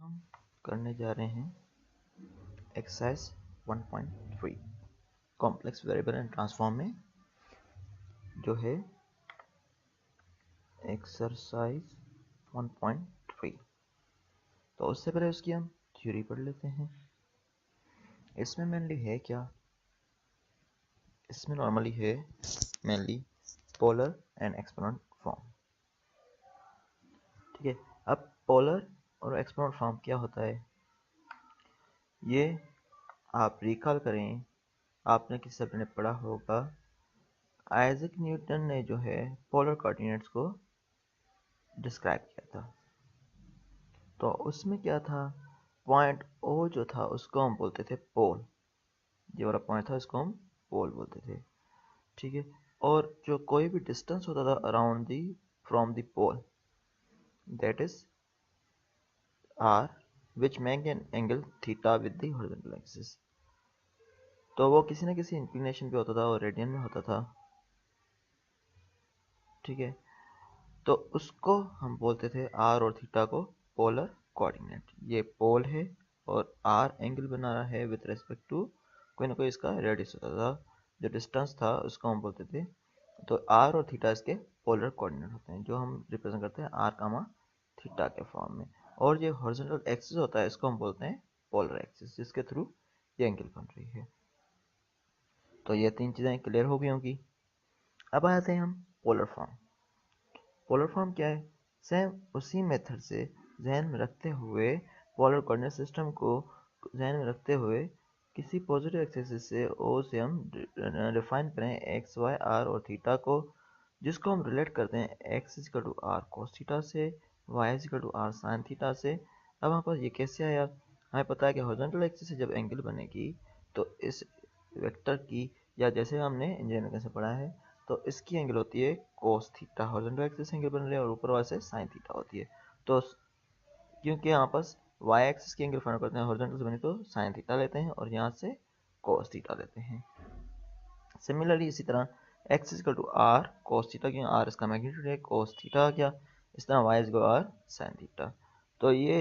हम करने जा रहे हैं exercise 1.3 complex variable and transform में जो है एक्सरसाइज 1.3। तो उससे पहले उसकी हम थ्योरी पढ़ लेते हैं। इसमें मेनली है क्या, इसमें नॉर्मली है mainly polar and exponent form. ठीक है, अब पोलर और एक्सपोनेंट फॉर्म क्या होता है ये आप रिकॉल करें, आपने किसी सब्जेक्ट में पढ़ा होगा। आइजैक न्यूटन ने जो है पोलर कोऑर्डिनेट्स को डिस्क्राइब किया था। तो उसमें क्या था, पॉइंट ओ जो था उसको हम बोलते थे पोल, ये वाला पॉइंट था इसको हम पोल बोलते थे। ठीक है, और जो कोई भी डिस्टेंस होता था around d from the pole that is r which make an angle theta with the horizontal axis. तो वो किसी न किसी इंक्लिनेशन पे होता था और रेडियन में होता था। ठीक है, तो उसको हम बोलते थे आर और थीटा को पोलर कोऑर्डिनेट। ये पोल है और आर एंगल बना रहा है विद रेस्पेक्ट टू कोई ना कोई इसका रेडियस होता था, जो डिस्टेंस था उसको हम बोलते थे। तो आर और थीटा इसके पोलर कोऑर्डिनेट होते हैं जो हम रिप्रेजेंट करते हैं आर कामा थीटा के फॉर्म में। और ये हॉरिजॉन्टल एक्सिस होता है इसको हम बोलते हैं पोलर एक्सिस, जिसके थ्रू ये एंगल बन रही है। तो ये तीन चीज़ें क्लियर हो गई होंगी। अब आते हैं हम पोलर फॉर्म। पोलर फॉर्म क्या है, सेम उसी मेथड से ध्यान में रखते हुए पोलर कोऑर्डिनेट सिस्टम को ध्यान में रखते हुए किसी पॉजिटिव एक्सिस से ओ से हम डिफाइन करें एक्स वाई आर और थीटा को, जिसको हम रिलेट करते हैं X equal to are cos theta से, Y equal to R sine theta से। अब हमारे पास ये कैसे आया, हमें पता है कि हॉरिजॉन्टल एक्सिस से जब एंगल बनेगी तो इस वेक्टर की, या जैसे हमने इंजीनियरिंग से पढ़ा है, तो इसकी एंगल होती है cos theta, horizontal axis angle बन रही है और ऊपर वाले से साइन थीटा होती है। तो क्योंकि यहाँ पास वाई एक्सिस की एंगल फाइंड करते हैं, हॉरिजॉन्टल से बनी तो साइन थीटा लेते हैं और यहाँ से कोस थीटा लेते हैं। सिमिलरली इसी तरह x equal to are cos theta, क्योंकि आर इसका मैग्नीट्यूड है, कोस थीटा आ गया। इस तरह y equal r sine theta. तो ये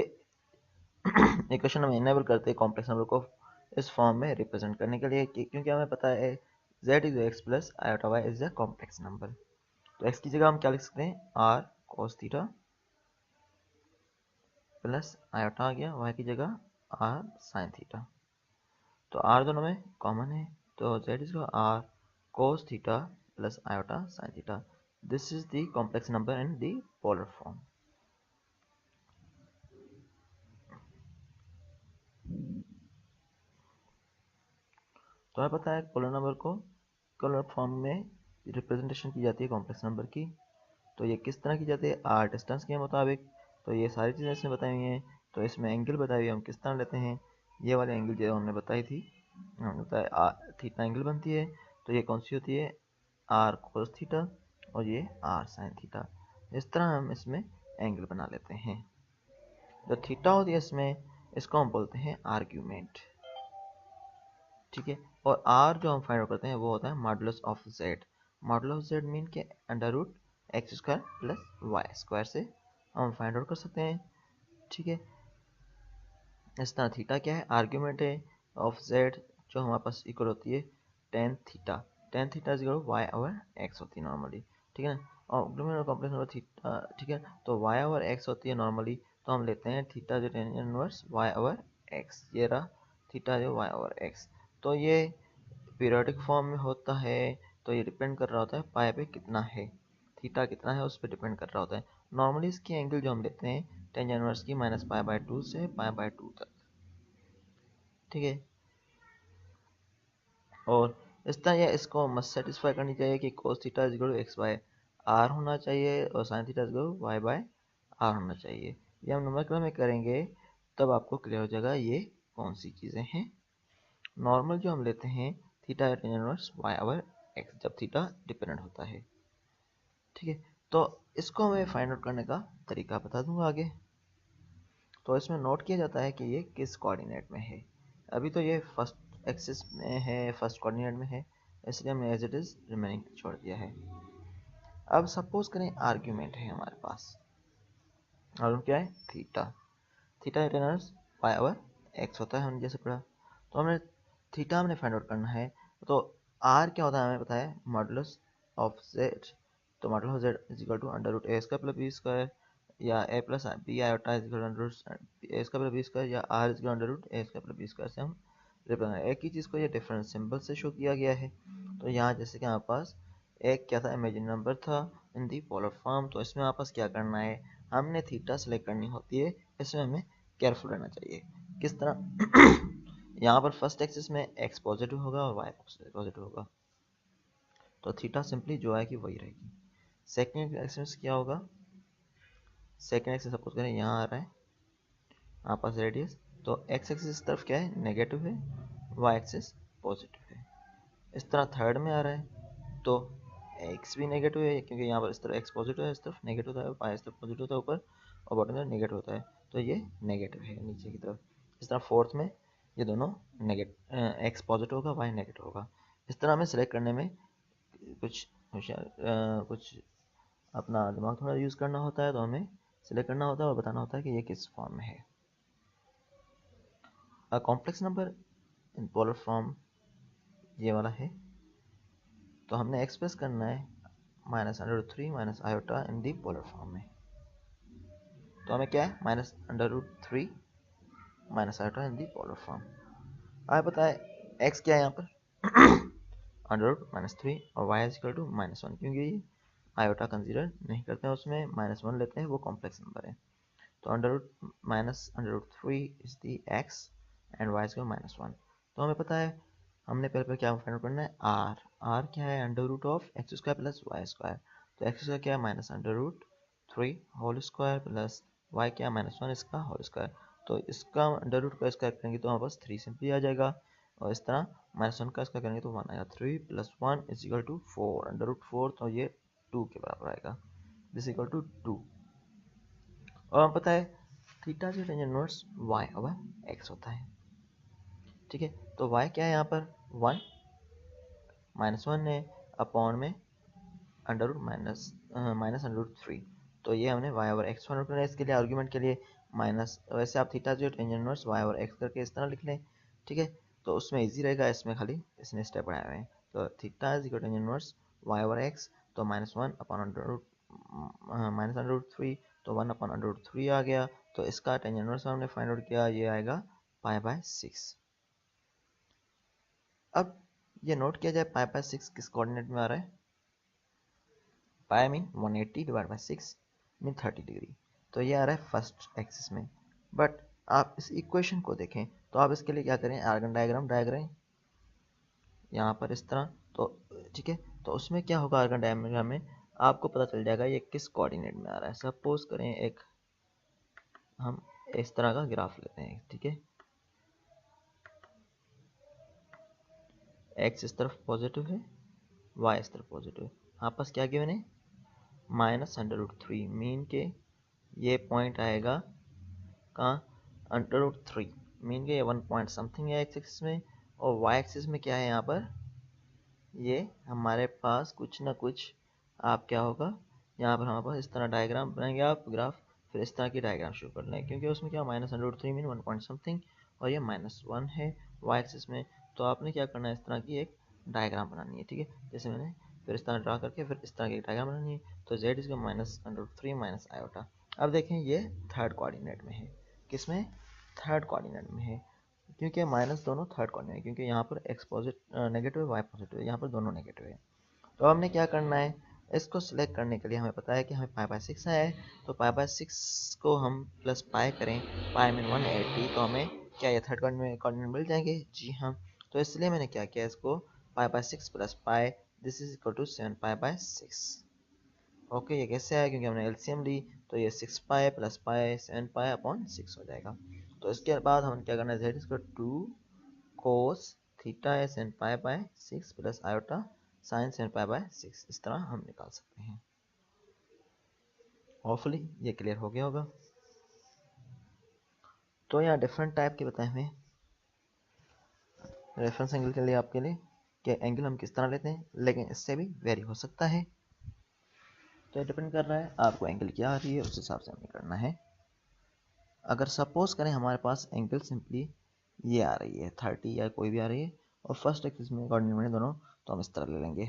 इक्वेशन हम इनेबल करते हैं कॉम्प्लेक्स नंबर को इस फॉर्म में रिप्रेजेंट करने के लिए, क्योंकि हमें पता है z is x plus iota y is a complex number. तो x की जगह हम क्या लिख सकते हैं, r cos theta plus iota आ गया, y की जगह r sin थीटा। तो r दोनों में कॉमन है, तो z is r cos theta plus iota sin theta. This is the complex number in the polar form. तो हमें पता है पोलर नंबर को पोलर फॉर्म में रिप्रेजेंटेशन की जाती है कॉम्प्लेक्स नंबर की। तो ये किस तरह की जाती है, आर डिस्टेंस के मुताबिक। तो ये सारी चीज़ें इसमें बताई हुई हैं। तो इसमें एंगल बताई हुई है, हम किस तरह लेते हैं, ये वाले एंगल जो हमने बताई थी, हमने बताया थीटा एंगल बनती है। तो ये कौन सी होती है, आर कोस थीटा और ये आर साइन थीटा। इस तरह हम इसमें एंगल बना लेते हैं। जो थीटा होती है इसमें, इसको हम बोलते हैं आर्ग्यूमेंट। ठीक है, और आर जो हम फाइंड आउट करते हैं वो होता है modulus of Z. Modulus of Z mean के under root x square plus Y square से हम फाइंड आउट कर सकते हैं। ठीक है, इस तरह थीटा क्या है, आर्ग्यूमेंट है ऑफ जेड, जो हमारे पास इक्वल होती है tan theta. Tan theta is equal y over x होती है नॉर्मली। ठीक है ना, और कॉम्प्लेक्स नंबर थीटा। ठीक है, तो वाई ओवर एक्स होती है नॉर्मली, तो हम लेते हैं थीटा जो tan inverse Y over x, ये रहा थीटा जो वाई ओवर एक्स। तो ये पीरियोडिक फॉर्म में होता है, तो ये डिपेंड कर रहा होता है पाई पे कितना है, थीटा कितना है उस पर डिपेंड कर रहा होता है। नॉर्मली इसकी एंगल जो हम लेते हैं टेन इनवर्स की माइनस पाई बाय 2 से पाई बाय 2 तक। ठीक है, और इस तरह ये इसको मस्ट सेटिस्फाई करनी चाहिए कि cos theta is equal to x by r होना चाहिए और sine theta is equal to y by r होना चाहिए। ये हम नंबर में करेंगे तब आपको क्लियर हो जाएगा ये कौन सी चीज़ें हैं। नॉर्मल जो हम लेते हैं theta tan inverse Y over x, जब थीटा डिपेंडेंट होता है। ठीक है, तो इसको हमें फाइंड आउट करने का तरीका बता दूंगा आगे। तो इसमें नोट किया जाता है कि ये किस कोऑर्डिनेट में है। अभी तो ये फर्स्ट एक्सिस में है, फर्स्ट कोऑर्डिनेट में है, इसलिए हमने एज इट इज रिमेनिंग छोड़ दिया है। अब सपोज करें आर्ग्यूमेंट है हमारे पास, और क्या है theta. Theta tan inverse pi over x होता है, हमने जैसे पढ़ा। तो हमने थीटा हमने फाइंड आउट करना है, तो आर क्या होता है हमें पता है, मॉडुलस ऑफ जेड। तो modulus of Z is equal to under root A square plus B square, या A plus B iota is equal to under root A square plus B square, या R is equal to under root A square plus B square से हम represent. एक ही चीज़ को ये different symbol से show किया गया है। तो यहाँ जैसे कि हमारे पास एक क्या था, इमेजिनरी नंबर था इन दी पोलर फॉर्म, तो इसमें आपस क्या करना है, हमने थीटा सेलेक्ट करनी होती है। इसमें हमें केयरफुल रहना चाहिए। किस तरह, यहाँ पर फर्स्ट एक्सिस में एक्स पॉजिटिव होगा और वाई पॉजिटिव होगा, तो थीटा सिंपली जो है कि वही रहेगी। सेकेंड एक्सिस क्या होगा, सेकेंड एक्सिस सपोज करें यहाँ आ रहा है आपस रेडियस, तो एक्स एक्सिस इस तरफ क्या है, नेगेटिव है, वाई एक्सिस पॉजिटिव है। इस तरह थर्ड में आ रहा है, तो एक्स भी नेगेटिव है क्योंकि यहाँ पर इस तरफ एक्स पॉजिटिव है, इस तरफ नेगेटिव होता है, वाई इस तरफ पॉजिटिव होता है ऊपर, और बॉटम में नेगेटिव होता है, तो ये नेगेटिव है नीचे की तरफ। इस तरह फोर्थ में ये दोनों नेगेटिव, एक्स पॉजिटिव होगा, वाई नेगेटिव होगा। इस तरह हमें सेलेक्ट करने में कुछ होशियार कुछ अपना दिमाग थोड़ा यूज़ करना होता है, तो हमें सेलेक्ट करना होता है और बताना होता है कि ये किस फॉर्म में है। A complex number in polar form ये वाला है, तो हमने एक्सप्रेस करना है minus under root three minus iota in the polar form में। तो हमें क्या है, minus under root three minus iota in the polar form. आप बताए एक्स क्या है यहाँ पर अंडर रूट माइनस थ्री, और Y is equal to minus one, क्योंकि ये आयोटा कंसीडर नहीं करते हैं, उसमें माइनस वन लेते हैं, वो कॉम्प्लेक्स नंबर है। तो under root minus under root three is the x and y is equal minus one. तो हमें पता है हमने पहले क्या फाइंड आउट करना है, आर। आर क्या है, under root of x square plus Y square. तो एक्स स्क्वायर क्या है, minus under root three whole square plus y क्या है, माइनस वन इसका होल स्क्वायर। तो इसका अंडर रूट का स्क्वायर करेंगे तो हमारे पास थ्री सिंपली आ जाएगा, और इस तरह माइनस वन का स्क्वायर करेंगे तो वन आएगा। Three plus one is equal to four, under root four, तो ये टू के बराबर आएगा, दिस इक्वल टू टू। और हमें पता है थीटा जो tangent inverse Y over x होता है, ठीक है। तो वाई क्या है यहाँ पर, वन माइनस वन है अपॉन में under root minus under root three. तो ये हमने y over x find out करना है, इसके लिए आर्ग्यूमेंट के लिए माइनस, वैसे आप थीटा जो tangent inverse Y over x करके इस तरह लिख लें, ठीक है। तो उसमें इजी रहेगा, इसमें खाली इसने स्टेप बढ़ाए हुए हैं। तो theta is equal tangent inverse Y over X, तो minus one upon under root minus under root three, तो one upon under root three आ गया। तो इसका टेंजेंट इनवर्स हमने फाइंड आउट किया, ये आएगा पाई बाय सिक्स। अब ये नोट किया जाए पाई बाय सिक्स किस कोऑर्डिनेट में आ रहा है, pi mean 180 divide by 6 mean 30 degree, तो ये आ रहा है फर्स्ट एक्सिस में। बट आप इस इक्वेशन को देखें तो आप इसके लिए क्या करें, आर्गन डायग्राम डायग्राम यहाँ पर इस तरह, तो ठीक है। तो उसमें क्या होगा, आर्गन डायग्राम में आपको पता चल जाएगा ये किस कोऑर्डिनेट में आ रहा है। सपोज करें एक हम इस तरह का ग्राफ लेते हैं, ठीक है। एक्स इस तरफ पॉजिटिव है, वाई इस तरफ पॉजिटिव है, आपस क्या गिवन है, minus under root three, mean के ये पॉइंट आएगा कहाँ, अंडर रूट थ्री, मीन के वन पॉइंट समथिंग है एक्स एक्सिस में, और वाई एक्सिस में क्या है यहाँ पर, ये हमारे पास कुछ ना कुछ आप क्या होगा, यहाँ पर हमारे पास इस तरह डायग्राम बनाएंगे आप ग्राफ, फिर इस तरह की डायग्राम शो कर लें, क्योंकि उसमें क्या minus under root three mean one point something, और ये माइनस वन है वाई एक्सिस में। तो आपने क्या करना है, इस तरह की एक डायग्राम बनानी है, ठीक है। जैसे मैंने फिर इस तरह ड्रा करके फिर इस तरह की डायग्राम बनानी है। तो जेड इसका minus under root three minus iota. अब देखें ये थर्ड कोऑर्डिनेट में है, किसमें, थर्ड कोऑर्डिनेट में है, क्योंकि माइनस दोनों थर्ड कोऑर्डिनेट है, क्योंकि यहाँ पर एक्स पॉजिटिव नेगेटिव है, वाई पॉजिटिव है, यहाँ पर दोनों नेगेटिव है। तो हमने क्या करना है, इसको सिलेक्ट करने के लिए हमें पता है कि हमें पाई बाय सिक्स आया है, तो पाई बाय सिक्स को हम प्लस पाई करें, पाई मीन 180, तो हमें क्या ये थर्ड कोऑर्डिनेट मिल जाएंगे, जी हाँ। तो इसलिए मैंने क्या किया, इसको pi by six plus pi, this is equal to 7 pi by six. Okay, ये कैसे आया, क्योंकि हमने एलसीएम ली, तो ये 6 pi plus pi 7 pi upon 6 हो जाएगा। तो इसके बाद हम क्या करना है, जेड इसको 2 कोस थीटा है sin pi by 6 plus iota sign sin pi by 6, इस तरह हम निकाल सकते हैं। होपफुली ये क्लियर हो गया होगा। तो यहाँ डिफरेंट टाइप के बताए हुए रेफरेंस एंगल के लिए आपके लिए कि एंगल हम किस तरह लेते हैं, लेकिन इससे भी वेरी हो सकता है। तो ये डिपेंड कर रहा है आपको एंगल क्या आ रही है, उस हिसाब से हमें करना है। अगर सपोज करें हमारे पास एंगल सिंपली ये आ रही है 30 या कोई भी आ रही है और फर्स्ट एक्सिस में कोऑर्डिनेट में दोनों, तो हम इस तरह ले लेंगे,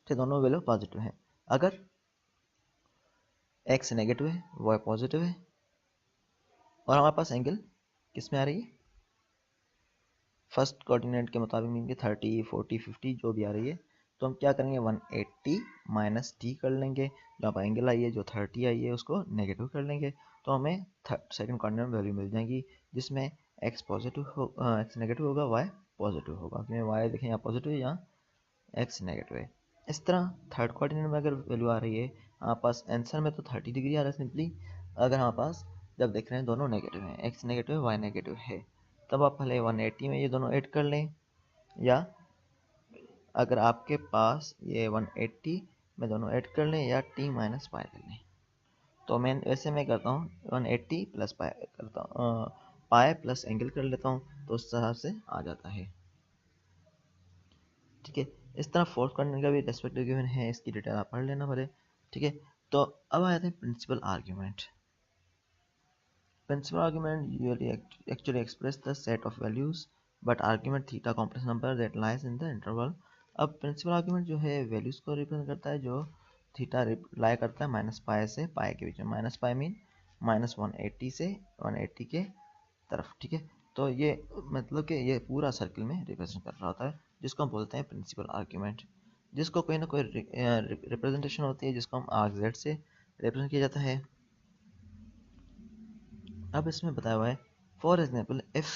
ठीक, दोनों वैल्यू पॉजिटिव है। अगर एक्स नेगेटिव है, वाई पॉजिटिव है और हमारे पास एंगल किस में आ रही है, फर्स्ट कोऑर्डिनेट के मुताबिक मीन के 30, 40, 50 जो भी आ रही है, तो हम क्या करेंगे 180 माइनस टी कर लेंगे, जहाँ पर एंगल आई है जो 30 आई है उसको नेगेटिव कर लेंगे, तो हमें सेकंड कोऑर्डिनेट वैल्यू मिल जाएगी जिसमें एक्स पॉजिटिव हो, एक्स नेगेटिव होगा, वाई पॉजिटिव होगा, क्योंकि वाई देखें यहाँ पॉजिटिव है, यहाँ एक्स नेगेटिव है। इस तरह थर्ड कोऑर्डिनेट में अगर वैल्यू आ रही है हमारे पास, आंसर में तो 30 डिग्री आ रहा है सिंपली, अगर हमारे पास जब देख रहे हैं दोनों नेगेटिव हैं, एक्स नेगेटिव है, वाई नेगेटिव है, तब आप पहले 180 में ये दोनों ऐड कर लें, या अगर आपके पास ये 180 में दोनों ऐड कर लें या t माइनस पाई ले लें। तो मैं वैसे मैं करता हूँ 180 प्लस पाई करता हूँ, पाई प्लस एंगल कर लेता हूँ, तो उस हिसाब से आ जाता है, ठीक है। इस तरह फोर्थ क्वाड्रेंट का भी रेस्पेक्टिव गिवन है, इसकी डिटेल आप पढ़ लेना भले, ठीक है। तो अब आ जाते हैं principal argument. Principal argument usually actually express the set of values, but argument theta complex number that lies in the interval। अब प्रिंसिपल आर्ग्यूमेंट जो है वैल्यूज को रिप्रेजेंट करता है जो थीटा लाई करता है माइनस पाई से पाई के बीच में, माइनस पाई मीन माइनस 180 से 180 के तरफ, ठीक है। तो ये मतलब कि ये पूरा सर्किल में रिप्रेजेंट कर रहा होता है, जिसको हम बोलते हैं प्रिंसिपल आर्ग्यूमेंट, जिसको कोई ना कोई रिप्रेजेंटेशन होती है जिसको हम आर्ग जेड से रिप्रेजेंट किया जाता है। अब इसमें बताया हुआ है for example if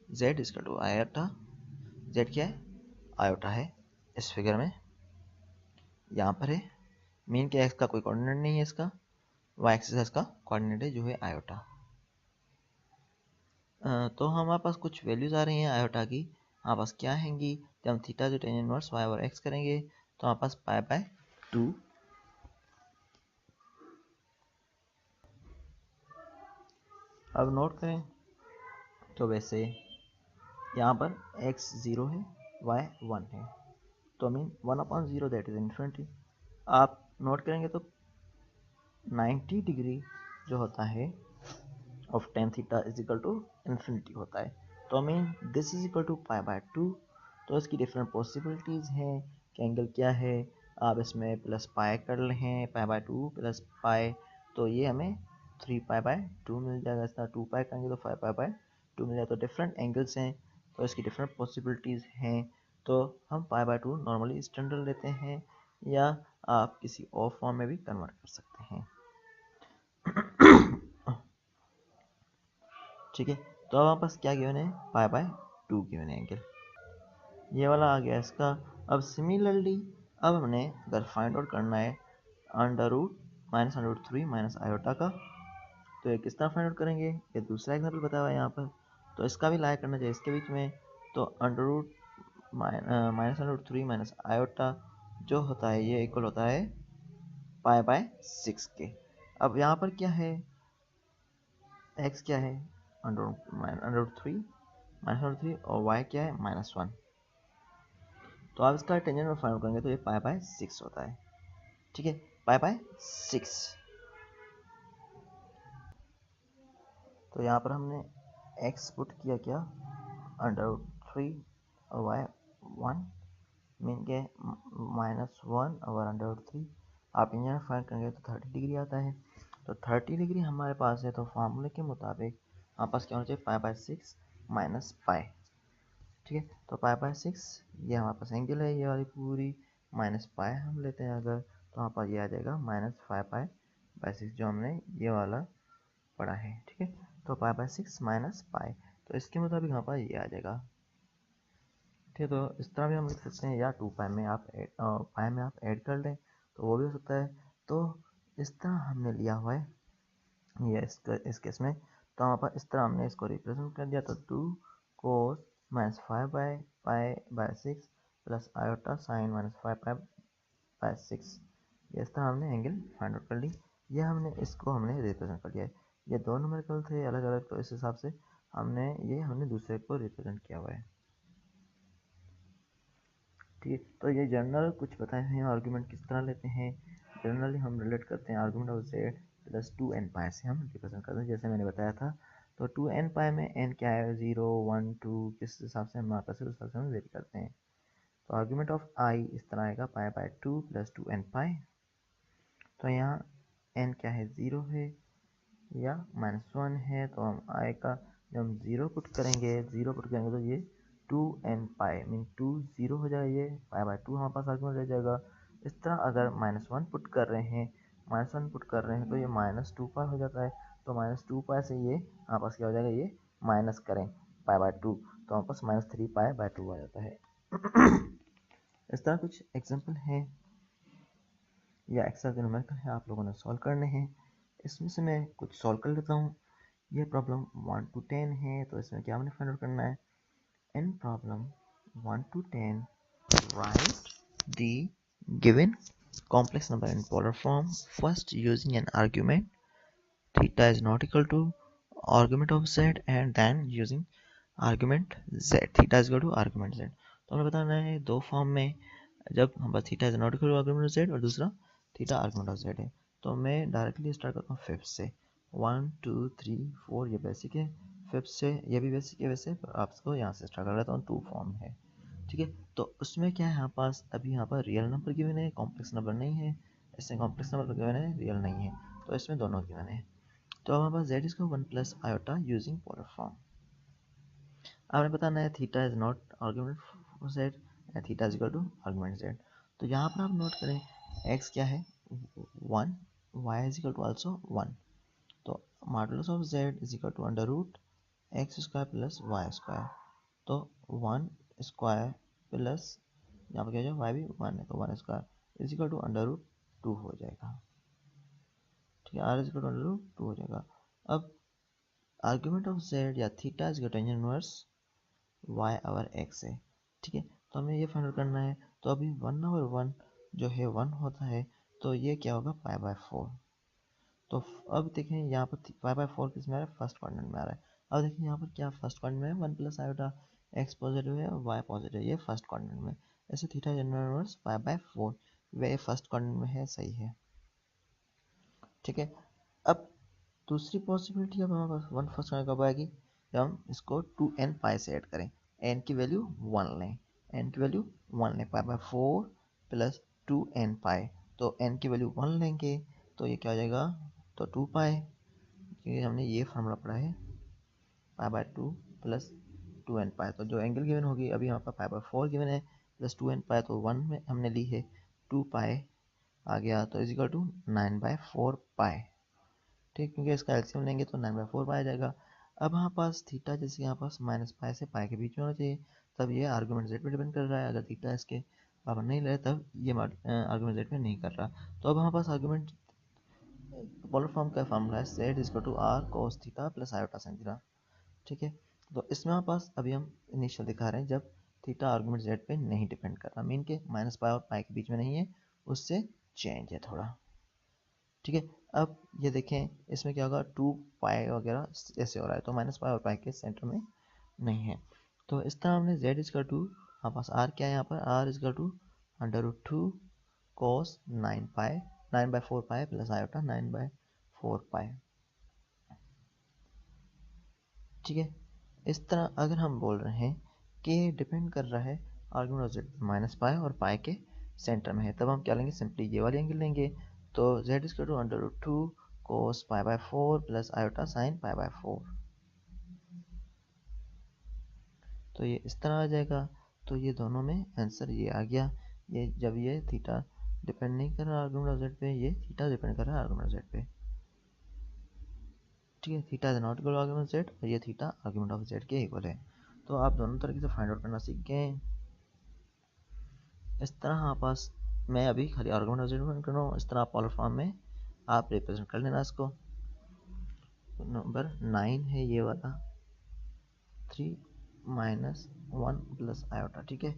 z is equal to iota, z क्या है, आयोटा है इस फिगर में, यहाँ पर है मीन के एक्स का कोई कोऑर्डिनेट नहीं है, इसका वाई एक्सिस है, इसका कोऑर्डिनेट है जो है आयोटा। तो हमारे पास कुछ वैल्यूज आ रही हैं आयोटा की, हमारे पास क्या हैंगी, जब हम थीटा जो टेन इनवर्स वाई और एक्स करेंगे तो हमारे पास पाई बाय 2, अब नोट करें तो वैसे यहाँ पर x 0 है, y 1 है, तो मीन 1/0 दैट इज इन्फिनिटी। आप नोट करेंगे तो 90 डिग्री जो होता है of tan theta is equal to infinity होता है, तो mean this is equal to pi by 2। तो इसकी डिफरेंट पॉसिबिलिटीज़ हैं कि एंगल क्या है, आप इसमें प्लस पाई कर लें, पाई बाय 2 प्लस पाई, तो ये हमें 3 पाई बाय 2 मिल जाएगा, इस तरह 2 पाई करेंगे तो 5 पाई बाय 2 मिल जाएगा। तो डिफरेंट एंगल्स हैं तो इसकी डिफरेंट पॉसिबिलिटीज़ हैं, तो हम पाई बाय 2 नॉर्मली स्टैंडर्ड लेते हैं, या आप किसी और फॉर्म में भी कन्वर्ट कर सकते हैं, ठीक है। तो अब हमारे पास क्या गिवन है, पाई बाय 2 गिवन है एंगल, ये वाला आ गया इसका। अब सिमिलरली अब हमने अगर फाइंड आउट करना है under root minus under root 3 minus iota का, तो ये किस तरह फाइंड आउट करेंगे, ये दूसरा एग्जाम्पल बताया हुआ है यहाँ पर, तो इसका भी लाया करना चाहिए इसके बीच में। तो under root minus under root 3 minus iota जो होता है ये इक्वल होता है पाई बाय 6 के। अब यहाँ पर क्या है, एक्स क्या है अंडर रूट 3 माइनस अंडर 3 और वाई क्या है -1, तो आप इसका टेंजेंट में फाइंड करेंगे तो ये पाई बाय 6 होता है, ठीक है, पाई बाय 6। तो यहाँ पर हमने x पुट किया क्या अंडर रूट 3 और वाई 1 मीन के -1 और अंडर रूट 3, आप इंजन फाइंड करेंगे तो 30 डिग्री आता है, तो 30 डिग्री हमारे पास है, तो फार्मूले के मुताबिक हमारे पास क्या होना चाहिए पाई बाय 6 माइनस पाई, ठीक है। तो पाई बाय 6 ये हमारे पास एंगल है ये वाली पूरी, माइनस पाई हम लेते हैं अगर, तो वहाँ पर ये आ जाएगा -5 पाई बाय 6 जो हमने ये वाला पढ़ा है, ठीक है। तो पाई बाय 6 माइनस पाई, तो इसके मुताबिक यहाँ पर ये आ जाएगा, ठीक है। तो इस तरह भी हम लिख सकते हैं, या 2 पाई में आप पाई में आप ऐड कर लें तो वो भी हो सकता है। तो इस तरह हमने लिया हुआ है ये इस केस में, तो वहाँ पर इस तरह हमने इसको रिप्रेजेंट कर दिया, तो 2 कोस -5 by pi by 6 plus iota sign -5 pi by 6, ये इस तरह हमने एंगल फाइंड आउट कर ली, ये हमने इसको हमने रिप्रेजेंट कर दिया है। ये दो न्यूमेरिकल थे अलग अलग, तो इस हिसाब से हमने दूसरे को रिप्रेजेंट किया हुआ है, ठीक है। तो ये जनरल कुछ बताए हैं आर्गूमेंट किस तरह लेते हैं, जनरली हम रिलेट करते हैं argument of Z plus 2n पाई से हम रिप्रेजेंट करते हैं, जैसे मैंने बताया था। तो 2n पाई में n क्या है, 0 1 2, किस हिसाब से हम मार्क करते हैं उस हिसाब से हम वेरी करते हैं। तो आर्ग्यूमेंट ऑफ आई इस तरह आएगा, पाई बाय 2 प्लस 2n पाई। तो यहाँ n क्या है, 0 है या -1 है, तो हम आई का जब हम 0 पुट करेंगे तो ये 2n पाई मीन 2 0 हो जाएगा, ये पाई बाय 2 हमारे पास आर्ग्यूमेंट रह जाएगा। इस तरह अगर -1 पुट कर रहे हैं तो ये -2 पाई हो जाता है। तो -2 पाई से ये हमारे पास क्या हो जाएगा, ये माइनस करें पाई बाय 2 तो हमारे पास -3 पाई बाय 2 आ जाता है। इस तरह कुछ एग्जाम्पल हैं या एक्स्ट्रा जो न्यूमेरिकल है आप लोगों ने सॉल्व करने हैं। इसमें से मैं कुछ सॉल्व कर लेता हूँ। ये प्रॉब्लम 1 to 10 है, तो इसमें क्या हमने फाइंड आउट करना है। In problem 1 to 10 write the given complex number in polar form first using an argument theta is not equal to argument of z and then using argument z theta is equal to argument z। तो हमें बताना है दो form में, जब हम बस theta is not equal to argument of z और दूसरा थीटा आर्गुमेंट ऑफ जेड है। तो मैं डायरेक्टली स्टार्ट करता हूँ फिफ्थ से, 1 2 3 4 ये बेसिक है, फिफ्थ से ये भी बेसिक है वैसे, पर आपको यहाँ से स्टार्ट कर लेता हूँ, 2 फॉर्म है। ठीक है, तो उसमें क्या है यहाँ पास, अभी यहाँ पर रियल नंबर गिवन है, कॉम्प्लेक्स नंबर नहीं है। इसमें कॉम्प्लेक्स नंबर गिवन है, रियल नहीं है, तो इसमें दोनों गिवन है। तो हमारे पास जेड इसका 1 plus iota using polar form. आपने बताना है theta is not argument for z and theta is equal to argument z. तो यहाँ पर आप नोट करें x क्या है 1, y is equal to also 1। तो modulus of z is equal to under root x square plus Y square. तो 1 square plus यहाँ पर क्या हो जाएगा, y भी 1 है तो 1 square is equal to under root 2 हो जाएगा। ठीक है, r is equal to under root 2 हो जाएगा। अब आर्ग्यूमेंट ऑफ z या theta is equal to tan inverse y over x है। ठीक है, तो हमें ये फाइंड आउट करना है। तो अभी 1 ओवर 1 जो है 1 होता है, तो ये क्या होगा पाई बाय 4। तो अब देखें यहाँ पर पाई बाय 4 किस में आ रहा है, फर्स्ट क्वाड्रेंट में आ रहा है। अब देखें यहाँ पर क्या फर्स्ट क्वाड्रेंट में है, 1 प्लस आयोटा, x पॉजिटिव है और y पॉजिटिव है, ये फर्स्ट क्वाड्रेंट में। ऐसे theta inverse pi by 4 way first quadrant में है, सही है। ठीक है, अब दूसरी पॉसिबिलिटी अब हमारे पास 1 फर्स्ट क्वाड्रेंट कब आएगी, जब हम इसको 2n पाई से ऐड करें, n की वैल्यू 1 लें, n की वैल्यू 1 लें, पाई बाय 4 प्लस 2n पाई। तो n की वैल्यू 1 लेंगे तो ये क्या हो जाएगा, तो 2 पाई, क्योंकि हमने ये फार्मूला पढ़ा है, पाई बाय 2 प्लस 2n पाई। तो जो एंगल गिवन होगी, अभी यहाँ पर पाई बाय 4 गिवन है प्लस 2n पाई, तो 1 में हमने ली है 2 पाई आ गया, तो इज इक्वल टू 9/4 पाई। ठीक, क्योंकि इसका एलसीएम लेंगे तो 9/4 पाई आ जाएगा। अब हमारे पास थीटा जैसे यहाँ पास माइनस पाई से पाई के बीच में होना चाहिए, तब ये आर्गुमेंट जेड पे डिपेंड कर रहा है। अगर थीटा इसके बराबर नहीं ले तब ये आर्गुमेंट जेड पे नहीं कर रहा। तो अब हमारे पास आर्गुमेंट पोलर फॉर्म का फार्मूला है z is equal to are cos theta plus iota sine theta. ठीक है, तो इसमें हमारे पास अभी हम इनिशियल दिखा रहे हैं जब थीटा आर्गुमेंट जेड पे नहीं डिपेंड कर रहा, मीन के माइनस पाई और पाई के बीच में नहीं है, उससे चेंज है थोड़ा। ठीक है, अब ये देखें इसमें क्या होगा, 2 पाई वगैरह ऐसे हो रहा है, तो माइनस पाई और पाई के सेंटर में नहीं है। तो इस तरह हमने z इजकल टू, हमारे पास r क्या है यहाँ पर, r is equal to under root 2 cos 9/4 pi plus iota 9/4 pi. ठीक है, इस तरह अगर हम बोल रहे हैं कि डिपेंड कर रहा है argument of z minus pi और पाई के सेंटर में है, तब हम क्या लेंगे, सिंपली ये वाले एंगल लेंगे। तो z is equal to under root 2 cos pi by 4 plus iota sine pi by 4। तो ये इस तरह आ जाएगा। तो ये दोनों में आंसर ये आ गया। ये जब ये थीटा डिपेंड नहीं कर रहा आर्गुमेंट ऑफ जेड पे, ये थीटा डिपेंड कर रहा है आर्गुमेंट ऑफ जेड पे। ठीक है, theta is not equal argument of z और ये थीटा आर्गुमेंट ऑफ जेड के इक्वल है। तो आप दोनों तरीके से फाइंड आउट करना सीख गए। इस तरह हमारे पास, मैं अभी खाली आर्गुमेंट ऑफ जेड फाइंड कर रहा हूँ, इस तरह आप पोलर फॉर्म में आप रिप्रेजेंट कर लेना इसको। नंबर 9 है ये वाला, 3 माइनस 1 प्लस आयोटा। ठीक है,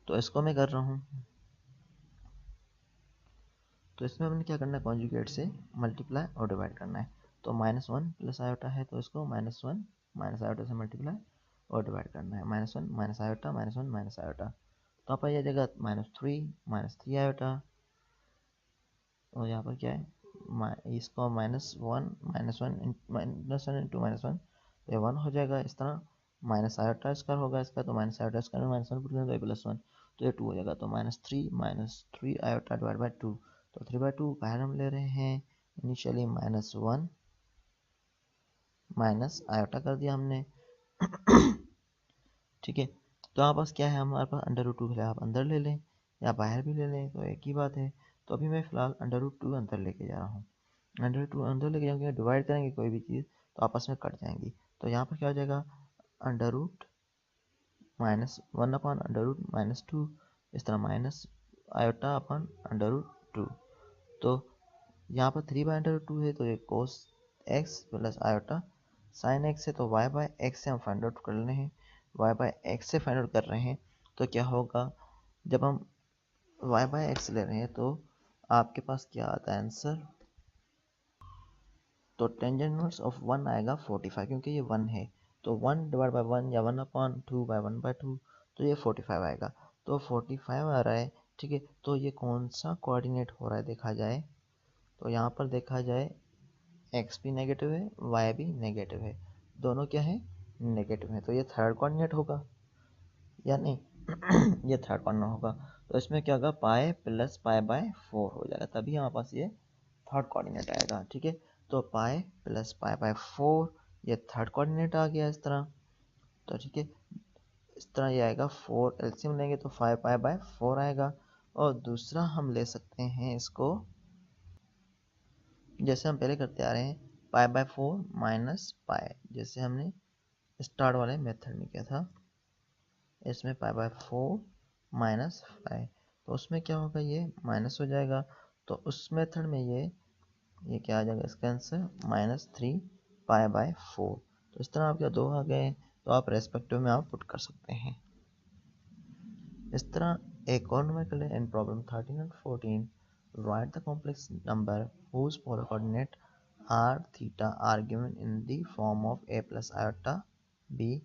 तो इसको मैं कर रहा हूँ। तो इसमें हमने क्या करना है, कॉन्जुगेट से मल्टीप्लाई और डिवाइड करना है। तो -1 प्लस आयोटा है, तो इसको -1 माइनस आयोटा से मल्टीप्लाई और डिवाइड करना है। -1 माइनस आयोटा, -1 माइनस आयोटा, तो आप आ जाएगा -3 आयोटा और यहाँ पर क्या है, इसको -1 तो ये 1 हो जाएगा। इस तरह माइनस आयोटा स्क्वायर होगा इसका, तो माइनस आयोटा स्क्वायर में -1 पुट करें तो +1, तो ये 2 हो जाएगा। तो -3 आयोटा डिवाइड बाई 2, तो 3/2 बाहर हम ले रहे हैं इनिशियली -1 माइनस आयोटा कर दिया हमने। ठीक है, तो यहाँ पास क्या है, हमारे पास √2 है, आप अंदर ले लें या बाहर भी ले लें तो एक ही बात है। तो अभी मैं फ़िलहाल √2 अंदर लेके जा रहा हूँ। √2 अंदर लेके जाएंगे, डिवाइड करेंगे कोई भी चीज़ तो आपस में कट जाएंगी। तो यहाँ पर क्या हो जाएगा, √-1 अपन √-2, इस तरह माइनस आयोटा अपन √2। तो यहाँ पर 3/√2 है, तो ये cos x plus iota sign x है, तो y/x से हम फाइंड आउट कर रहे हैं, y/x से फाइंड आउट कर रहे हैं। तो क्या होगा, जब हम y/x ले रहे हैं तो आपके पास क्या आता है आंसर, तो टेंजेंट इनवर्स ऑफ 1 आएगा 45, क्योंकि ये 1 है तो 1 डिवाइड बाई 1 या 1/2/1/2, तो ये 45 आएगा। तो 45 आ रहा है। ठीक है, तो ये कौन सा कोऑर्डिनेट हो रहा है देखा जाए, तो यहाँ पर देखा जाए x भी नेगेटिव है, y भी नेगेटिव है, दोनों क्या है, नेगेटिव है। तो ये थर्ड कोऑर्डिनेट होगा या नहीं ये थर्ड कोऑर्डिनेट होगा। तो इसमें क्या होगा, पाई प्लस पाई/4 हो जाएगा, तभी हमारे पास ये थर्ड कोऑर्डिनेट आएगा। ठीक है, तो पाई प्लस पाई/4 ये थर्ड कोऑर्डिनेट आ गया इस तरह। तो ठीक है, इस तरह ये आएगा, 4 एलसीएम लेंगे तो 5π/4 आएगा। और दूसरा हम ले सकते हैं इसको, जैसे हम पहले करते आ रहे हैं, π/4 माइनस पाई, जैसे हमने स्टार्ट वाले मेथड में किया था, इसमें π/4 माइनस पाई, तो उसमें क्या होगा, ये माइनस हो जाएगा। तो उस मेथड में ये क्या आ जाएगा, इसका आंसर -3π/4। तो इस तरह आपके दो आ गए, तो आप रेस्पेक्टिव में आप पुट कर सकते हैं। इस तरह एक और नंबर कर लें, in problem 13 and 14 write the complex number whose polar coordinate r theta are given in the form of a plus iota b,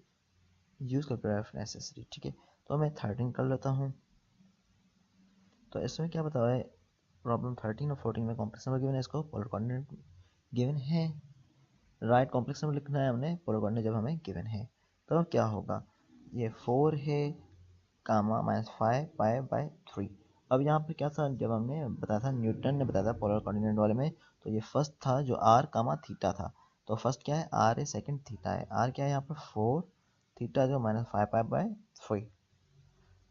use calculator if necessary। ठीक है, तो मैं 13 कर लेता हूँ। तो इसमें क्या बताया है, प्रॉब्लम 13 और 14 में कॉम्प्लेक्स नंबर गिवन है, इसको पोलर कोऑर्डिनेट गिवन है, राइट कॉम्प्लेक्स नंबर लिखना है हमने, पोलर कोऑर्डिनेट जब हमें गिवन है। तो अब क्या होगा, ये 4 है कामा -5π/3। अब यहाँ पर क्या था, जब हमने बताया था, न्यूटन ने बताया था पोलर कोऑर्डिनेट वाले में, तो ये फर्स्ट था जो r कामा थीटा था। तो फर्स्ट क्या है, r है, सेकंड थीटा है। r क्या है यहाँ पर 4, थीटा जो -5π/3।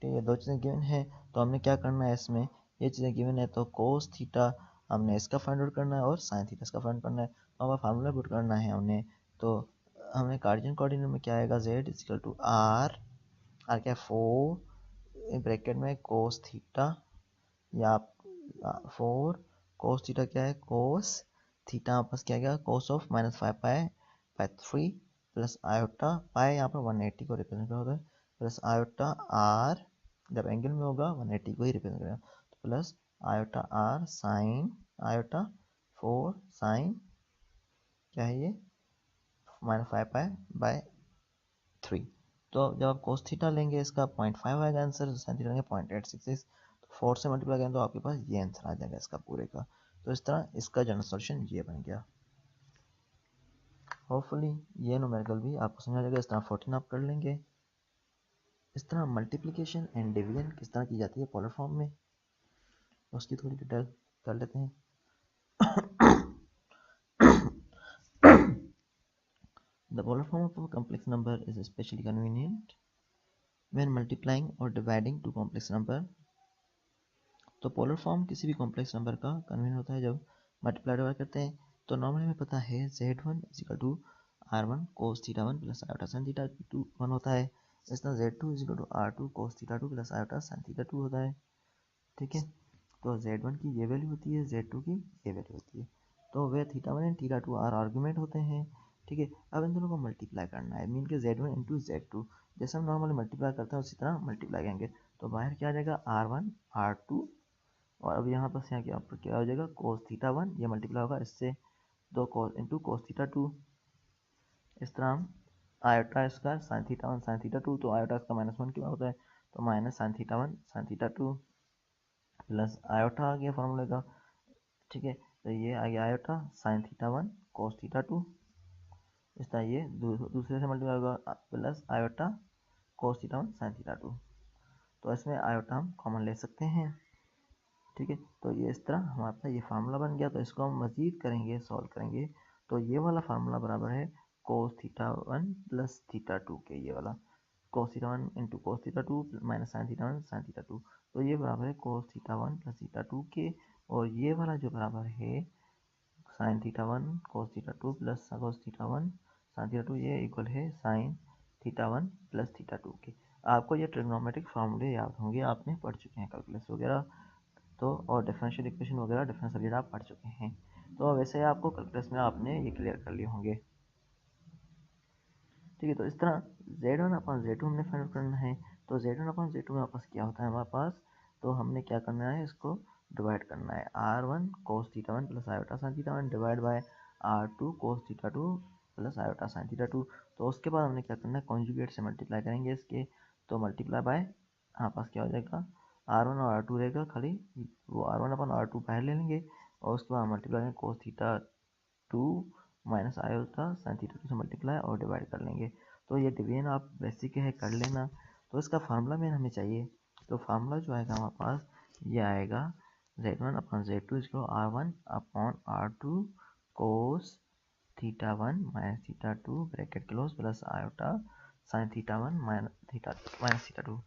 ठीक है, ये दो चीज़ें गिवन है, तो हमने क्या करना है, इसमें ये चीज़ें गिवन है तो कोस थीटा हमने इसका फाइंड आउट करना है और साइन थीटा इसका फाइंड करना है। तो हमारा फार्मूला पुट करना है हमने, तो हमने कार्टेशियन कोऑर्डिनेट में क्या आएगा, z इक्वल टू r क्या है 4 ब्रैकेट में कोस थीटा, या 4 कोस थीटा क्या है, कोस थीटा वापस क्या गया, cos of -5π/3 plus iota pi, यहाँ पर 180 को रिप्रेजेंट कर होता है, प्लस आयोटा आर, जब एंगल में होगा 180 को ही रिप्रेजेंट करेगा, तो plus iota R sine iota 4 sine क्या है ये -5π/3। तो जब आप कोस थीटा लेंगे इसका 0.5 आएगा आंसर, साइन थीटा लेंगे 0.866, 4 से मल्टीप्लाई करें तो आपके पास ये आंसर आ जाएगा इसका पूरे का। तो इस तरह इसका जनरल सॉल्यूशन ये बन गया। होपफुली ये न्यूमेरिकल भी आपको समझ आ जाएगा। इस तरह 14 आप कर लेंगे। इस तरह मल्टीप्लिकेशन एंड डिवीजन किस तरह की जाती है पोलर फॉर्म में, उसकी थोड़ी डिटेल कर लेते हैं। The polar form of a complex number is especially convenient when multiplying or dividing two complex number। तो पोलर फॉर्म किसी भी कॉम्प्लेक्स नंबर का कन्वीनियंट होता है जब मल्टीप्लाई डिवाइड करते हैं। तो नॉर्मली हमें पता है z1 equal to r1 cos theta 1 plus iota sin theta 2 1 होता है। इस तरह z2 equal to r2 cos theta 2 plus iota sin theta 2 होता है। ठीक है, तो z1 की ये वैल्यू होती है, z2 की ये वैल्यू होती है। तो वे theta 1 and theta 2 are argument होते हैं। ठीक है, अब इन दोनों को मल्टीप्लाई करना है, मीन के z1 इंटू z2, जैसे हम नॉर्मली मल्टीप्लाई करते हैं उसी तरह मल्टीप्लाई करेंगे। तो बाहर क्या आ जाएगा, r1 r2, और अब यहाँ पर क्या हो जाएगा, कोस थीटा 1, ये मल्टीप्लाई होगा इससे, 2 कोस इंटू कोस थीटा 2। इस तरह हम आयोटा इसका साइन थीटा 1 साइन थीटा 2, तो आयोटा इसका -1 क्यों होता है, तो minus sine theta 1 sine theta 2 plus iota आ गया फॉर्मूले का। ठीक है, तो ये आ गया iota sine theta 1 cos theta 2, इस तरह ये दूसरे से मल्टीप्लाई होगा plus iota cos theta 1 sine theta 2, तो इसमें आयोटा हम कॉमन ले सकते हैं। ठीक है, तो ये इस तरह हमारे पास ये फार्मूला बन गया। तो इसको हम मज़ीद करेंगे, सॉल्व करेंगे, तो ये वाला फार्मूला बराबर है कोस थीटा 1 प्लस थीटा 2 के, ये वाला कोस theta 1 into cos theta 2 minus sine theta 1 sine theta 2, तो ये बराबर है कोस थीटा 1 प्लस थीटा 2 के, और ये वाला जो बराबर है sign theta 1 cos theta 2 plus cos theta 1 sine theta 2, ये इक्वल है साइन थीटा 1 प्लस थीटा 2 के। आपको ये ट्रिग्नोमेट्रिक फार्मूले याद होंगे, आपने पढ़ चुके हैं कैलकुलस वगैरह तो, और डिफरेंशियल इक्वेशन वगैरह डिफरेंस सब्जेक्ट आप पढ़ चुके हैं, तो वैसे आपको कैलकुलस में आपने ये क्लियर कर लिए होंगे। ठीक है, तो इस तरह Z1 अपॉन Z2 हमने फाइंड आउट करना है। तो Z1 अपॉन Z2 हमारे पास क्या होता है हमारे पास, तो हमने क्या करना है, इसको डिवाइड करना है R1 cos theta 1 plus iota sine theta 1 divide by R2 cos theta 2 plus iota sine theta 2। तो उसके बाद हमने क्या करना है, कॉन्जुगेट से मल्टीप्लाई करेंगे इसके, तो मल्टीप्लाई बाय हमारे पास क्या हो जाएगा, R1 और R2 रहेगा, खाली वो R1 अपॉन R2 बाहर ले लेंगे, और उसके बाद मल्टीप्लाई करेंगे कोस theta 2 minus iota sine theta 2 से मल्टीप्लाई और डिवाइड कर लेंगे। तो ये डिवीजन आप बेसिक है कर लेना। तो इसका फार्मूला में हमें चाहिए, तो फार्मूला जो आएगा हमारे पास ये आएगा Z1 अपॉन Z2 इसको R1 अपॉन R2 कोस theta 1 minus theta 2 bracket close plus iota sine theta 1 minus theta 2।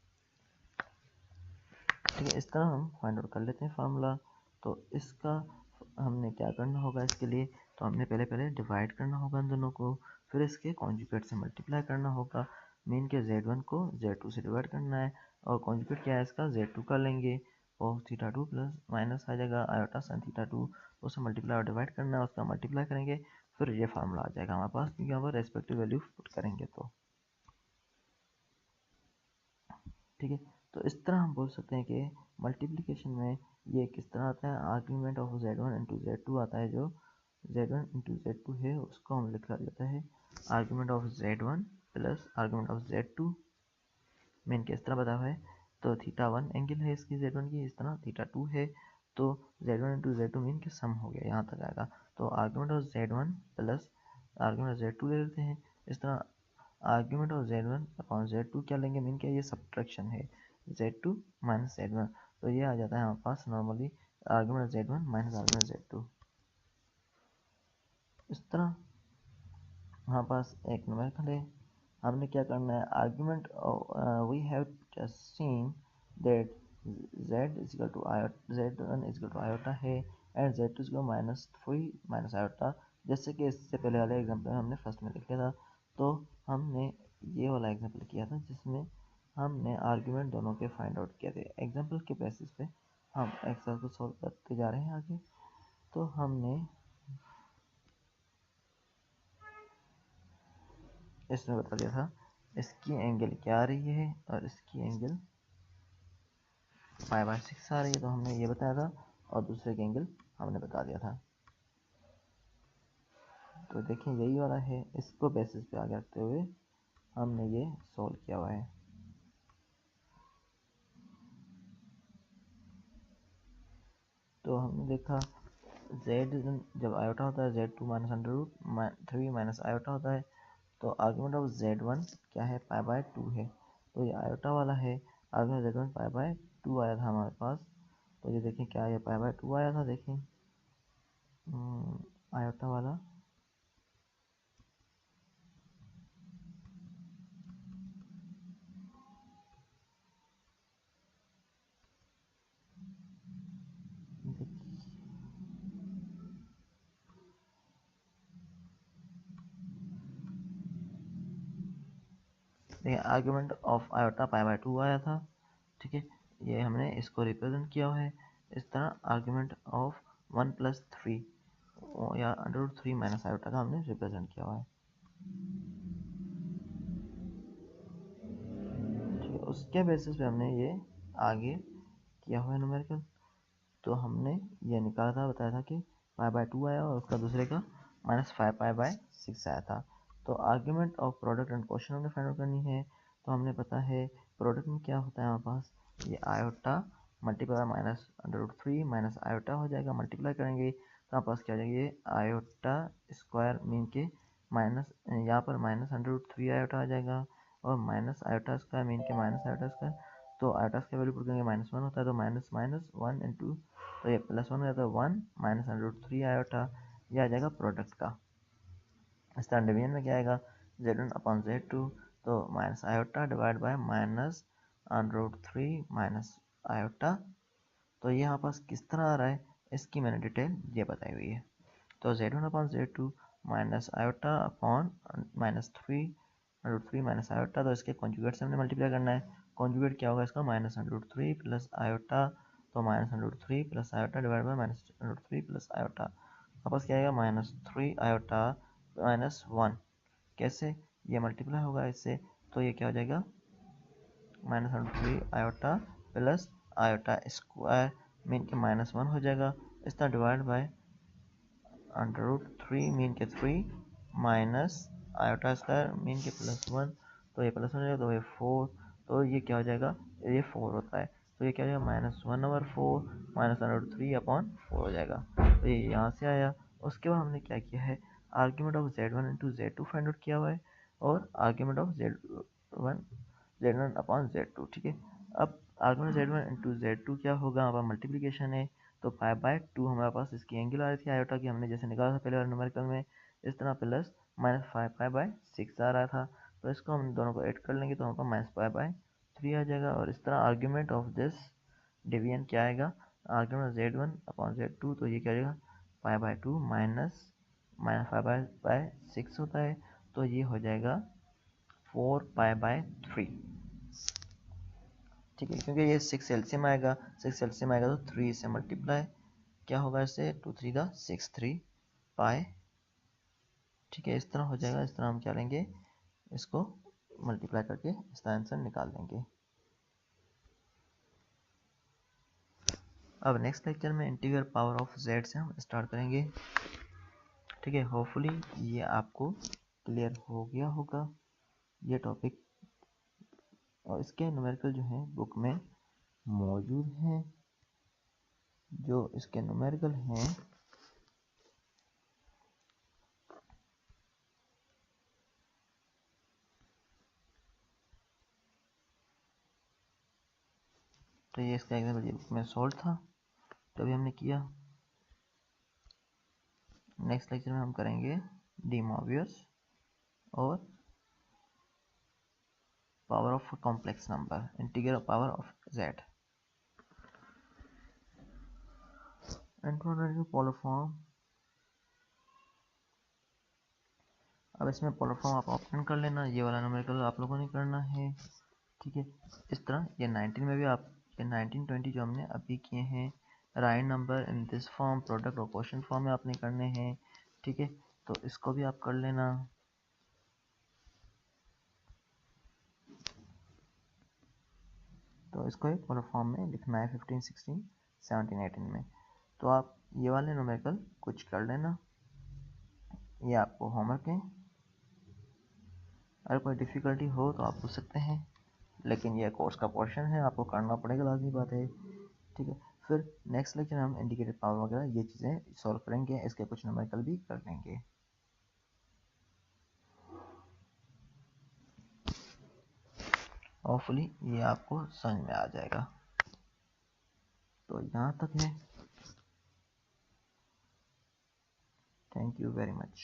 ठीक है, इस तरह हम फाइंड आउट कर लेते हैं फार्मूला। तो इसका हमने क्या करना होगा इसके लिए, तो हमने पहले डिवाइड करना होगा इन दोनों को, फिर इसके कॉन्जुगेट से मल्टीप्लाई करना होगा। मीन के Z1 को Z2 से डिवाइड करना है, और कॉन्जुगेट क्या है इसका, Z2 कर लेंगे, और थीटा 2 प्लस माइनस आ जाएगा आयोटा साइन थीटा 2, उसे मल्टीप्लाई और डिवाइड करना है, उसका मल्टीप्लाई करेंगे, फिर ये फार्मूला आ जाएगा हमारे पास, क्योंकि यहाँ पर रेस्पेक्टिव वैल्यू पुट करेंगे तो। ठीक है, तो इस तरह हम बोल सकते हैं कि मल्टीप्लिकेशन में ये किस तरह आता है, argument of Z1 into Z2 आता है, जो Z1 इंटू Z2 है उसको हम लिखा जाता है argument of Z1 plus argument of Z2। Main के इस तरह बता हुआ है, तो थीटा 1 एंगल है इसकी Z1 की, इस तरह थीटा 2 है, तो Z1 इंटू Z2 मीन के सम हो गया, यहाँ तक आएगा। तो argument of Z1 plus argument of Z2 ले लेते हैं, इस तरह argument of Z1 upon Z2 क्या लेंगे, मीन क्या ये सब्ट्रैक्शन है, Z2 माइनस Z1, तो ये आ जाता है हमारे पास normally argument of Z1 minus argument Z2। इस तरह हमारे पास एक न्यूमेरिकल है, हमने क्या करना है, argument we have just seen that z is equal to z1 is equal to iota है, and z2 is equal minus 3 minus iota, जैसे कि इससे पहले वाले एग्जांपल हमने फर्स्ट में लिख लिया था। तो हमने ये वाला एग्जांपल किया था जिसमें हमने आर्ग्यूमेंट दोनों के फाइंड आउट किए थे। एग्जांपल के बेसिस पे हम एक्सरसाइज को सॉल्व करते जा रहे हैं आगे। तो हमने इसमें बता दिया था इसकी एंगल क्या आ रही है, और इसकी एंगल 5/6 आ रही है, तो हमने ये बताया था, और दूसरे की एंगल हमने बता दिया था। तो देखिए यही वाला है, इसको बेसिस पे आगे रखते हुए हमने ये सॉल्व किया हुआ है। तो हमने देखा z जब आयोटा होता है z2 minus under root 3 minus iota होता है, तो आर्ग्यूमेंट ऑफ Z1 क्या है, π/2 है, तो ये आयोटा वाला है, आर्ग्यूमेंट Z1 π/2 आया था हमारे पास। तो ये देखें क्या ये π/2 आया था, देखें आयोटा वाला, देखिए आर्ग्यूमेंट ऑफ आयोटा π/2 आया था। ठीक है, ये हमने इसको रिप्रेजेंट किया हुआ है इस तरह, आर्ग्यूमेंट ऑफ 1 + 3 या √3 माइनस आयोटा का हमने रिप्रेजेंट किया हुआ है। ठीक है, उसके बेसिस पे हमने ये आगे किया हुआ है न्यूमेरिकल। तो हमने ये निकाला था, बताया था कि π/2 आया, और उसका दूसरे का -5π/6 आया था। तो argument of product and question हमने फाइंड आउट करनी है। तो हमने पता है प्रोडक्ट में क्या होता है हमारे पास, ये iota multiply minus √3 minus iota हो जाएगा, मल्टीप्लाई करेंगे तो पास क्या आ जाएगा, ये आयोटा स्क्वायर मीन के माइनस, यहाँ पर माइनस √3 आयोटा आ जाएगा और माइनस आयोटा स्क्वायर मीन के माइनस आयोटा स्क्वायर, तो आयोटा स्क्वायर वैल्यू पुट करेंगे -1 होता है तो माइनस माइनस 1 इंटू, तो ये +1 हो जाता है 1 माइनस √3 आयोटा, यह आ जाएगा प्रोडक्ट का। इस तरह डिवीजन में क्या आएगा, Z1/Z2, तो minus iota divide by minus √3 minus iota. तो ये यहाँ पास किस तरह आ रहा है इसकी मैंने डिटेल ये बताई हुई है। तो Z1/Z2 minus iota upon -3 minus iota, तो इसके कॉन्जुगेट से हमने मल्टीप्लाई करना है। कॉन्जुगेट क्या होगा इसका, -√3 प्लस आयोटा, तो -√3 plus iota divide by -√3 plus iota, वापस क्या आएगा -3 आयोटा -1, कैसे, ये मल्टीप्लाई होगा इससे, तो ये क्या हो जाएगा -√3 iota plus iota square mean के -1 हो जाएगा, इस तरह डिवाइड बाय √3 मीन के 3 माइनस आयोटा स्क्वायर मीन के +1, तो ये +1 हो जाएगा, तो ये 4, तो ये क्या हो जाएगा, ये 4 होता है, तो ये क्या हो जाएगा -1/4 माइनस √3 अपॉन 4 हो जाएगा, तो ये यहाँ से आया। उसके बाद हमने क्या किया है, argument of Z1 into Z2 find out किया हुआ है और आर्ग्यूमेंट ऑफ Z1/Z2, ठीक है। अब आर्ग्यूमेंट Z1 इंटू Z2 क्या होगा, हमारा मल्टीप्लीकेशन है, तो 5/2 हमारे पास इसकी एंगल आ रही थी आयोटा की, हमने जैसे निकाला था पहले वाले न्यूमेरिकल में, इस तरह प्लस -5/6 आ रहा था, तो इसको हम दोनों को ऐड कर लेंगे तो हमको -5/3 आ जाएगा। और इस तरह आर्ग्यूमेंट ऑफ दिस डिवीजन क्या आएगा, आर्ग्यूमेंट Z1/Z2, तो ये क्या आएगा 5/2 माइनस -5/6 होता है, तो ये हो जाएगा 4π/3, ठीक है, क्योंकि ये 6 एलसीएम आएगा, 6 एलसीएम आएगा तो 3 से मल्टीप्लाई क्या होगा इससे, 2 3 का 6 3 पाई, ठीक है, इस तरह हो जाएगा। इस तरह हम क्या लेंगे, इसको मल्टीप्लाई करके इसका आंसर निकाल देंगे। अब नेक्स्ट लेक्चर में इंटीग्रल पावर ऑफ z से हम स्टार्ट करेंगे, ठीक है। होपफुली ये आपको क्लियर हो गया होगा ये टॉपिक, और इसके न्यूमेरिकल जो है बुक में मौजूद हैं, जो इसके न्यूमेरिकल हैं तो ये इसका एग्जाम्पल ये बुक में सॉल्व था, तो अभी हमने किया। नेक्स्ट लेक्चर में हम करेंगे डी मोवियस और power of complex number, integral power of z, polar form. अब इसमें पोलर फॉर्म आप ऑप्शन कर लेना, ये वाला न्यूमेरिकल आप लोगों ने करना है, ठीक है। इस तरह ये 19 में भी आप, ये 19 20 जो हमने अभी किए हैं, right number in this form product और क्वेश्चन फॉर्म में आपने करने हैं, ठीक है, तो इसको भी आप कर लेना। तो इसको एक पोलर फॉर्म में लिखना है 15 16 17 18 में, तो आप ये वाले न्यूमेरिकल कुछ कर लेना, ये आपको होमवर्क है। अगर कोई डिफ़िकल्टी हो तो आप पूछ सकते हैं, लेकिन ये कोर्स का पोर्शन है, आपको करना पड़ेगा, लाजमी बात है, ठीक है। फिर नेक्स्ट लेक्चर हम इंडिकेटेड पावर वगैरह ये चीज़ें सॉल्व करेंगे, इसके कुछ न्यूमेरिकल भी कर लेंगे। होपफुली ये आपको समझ में आ जाएगा। तो यहाँ तक है, थैंक यू वेरी मच।